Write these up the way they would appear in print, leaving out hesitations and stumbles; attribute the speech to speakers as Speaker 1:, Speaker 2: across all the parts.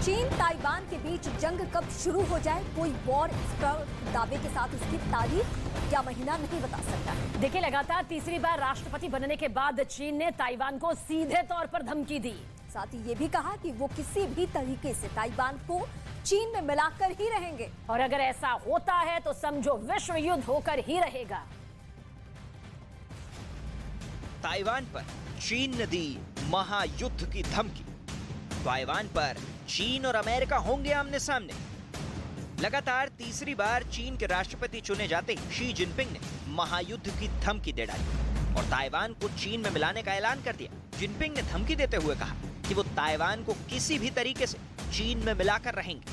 Speaker 1: चीन ताइवान के बीच जंग कब शुरू हो जाए, कोई वॉर दावे के साथ उसकी तारीख या महीना नहीं बता सकता है।
Speaker 2: देखिए, लगातार तीसरी बार राष्ट्रपति बनने के बाद चीन ने ताइवान को सीधे तौर पर धमकी दी।
Speaker 1: साथ ही ये भी कहा कि वो किसी भी तरीके से ताइवान को चीन में मिलाकर ही रहेंगे,
Speaker 2: और अगर ऐसा होता है तो समझो विश्व युद्ध होकर ही रहेगा।
Speaker 3: ताइवान पर चीन ने दी महायुद्ध की धमकी। ताइवान पर चीन और अमेरिका होंगे आमने सामने। लगातार तीसरी बार चीन के राष्ट्रपति चुने जाते ही शी जिनपिंग ने महायुद्ध की धमकी दे डाली और ताइवान को चीन में मिलाने का ऐलान कर दिया। जिनपिंग ने धमकी देते हुए कहा कि वो ताइवान को किसी भी तरीके से चीन में मिलाकर रहेंगे।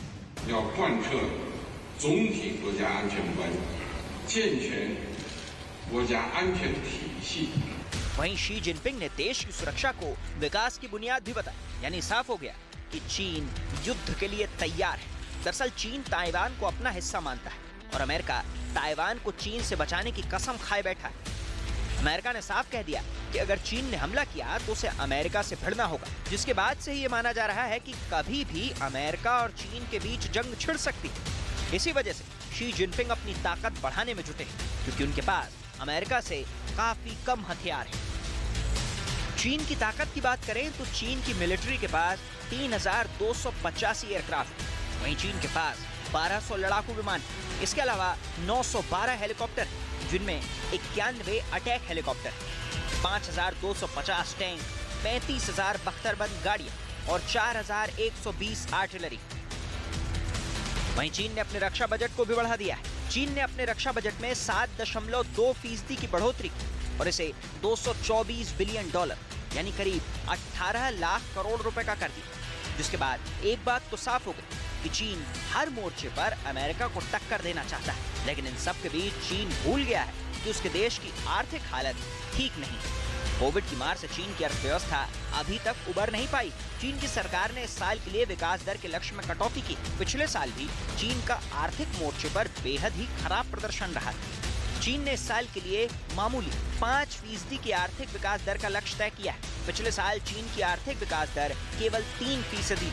Speaker 3: वहीं शी जिनपिंग ने देश की सुरक्षा को विकास की बुनियाद भी बताई। यानी साफ हो गया कि चीन युद्ध के लिए तैयार है। दरअसल चीन ताइवान को अपना हिस्सा मानता है और अमेरिका ताइवान को चीन से बचाने की कसम खाए बैठा है। अमेरिका ने साफ कह दिया कि अगर चीन ने हमला किया तो उसे अमेरिका से भिड़ना होगा, जिसके बाद से ही ये माना जा रहा है कि कभी भी अमेरिका और चीन के बीच जंग छिड़ सकती है। इसी वजह से शी जिनपिंग अपनी ताकत बढ़ाने में जुटे हैं, क्योंकि उनके पास अमेरिका से काफी कम हथियार हैं। चीन की ताकत की बात करें तो चीन की मिलिट्री के पास 3285 एयरक्राफ्ट, वहीं चीन के पास 1200 लड़ाकू विमान, इसके अलावा 912 हेलीकॉप्टर, जिनमें 91 अटैक हेलीकॉप्टर, 5250 टैंक, 35000 बख्तरबंद गाड़ियां और 4120 आर्टिलरी। वहीं चीन ने अपने रक्षा बजट को भी बढ़ा दिया है। चीन ने अपने रक्षा बजट में 7.2% की बढ़ोतरी की और इसे $224 बिलियन यानी करीब 18 लाख करोड़ रुपए का कर दिया। जिसके बाद एक बात तो साफ हो गई कि चीन हर मोर्चे पर अमेरिका को टक्कर देना चाहता है, लेकिन इन सब के बीच चीन भूल गया है कि उसके देश की आर्थिक हालत ठीक नहीं। कोविड की मार से चीन की अर्थव्यवस्था अभी तक उबर नहीं पाई। चीन की सरकार ने इस साल के लिए विकास दर के लक्ष्य में कटौती की। पिछले साल भी चीन का आर्थिक मोर्चे पर बेहद ही खराब प्रदर्शन रहा। चीन ने इस साल के लिए मामूली 5% की आर्थिक विकास दर का लक्ष्य तय किया है। पिछले साल चीन की आर्थिक विकास दर केवल 3% थी।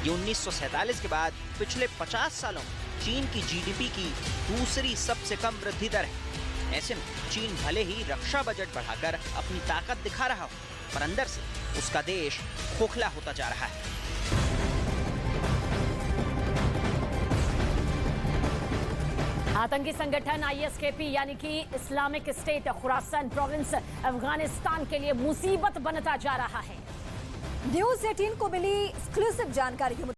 Speaker 3: ये 1947 के बाद पिछले 50 सालों में चीन की जीडीपी की दूसरी सबसे कम वृद्धि दर है। ऐसे में चीन भले ही रक्षा बजट बढ़ाकर अपनी ताकत दिखा रहा हो, पर अंदर से उसका देश खोखला होता जा रहा है।
Speaker 2: आतंकी संगठन ISKP यानी कि Islamic State Khorasan province Afghanistan के लिए मुसीबत बनता जा रहा है।
Speaker 1: न्यूज़ 18 को मिली एक्सक्लूसिव जानकारी के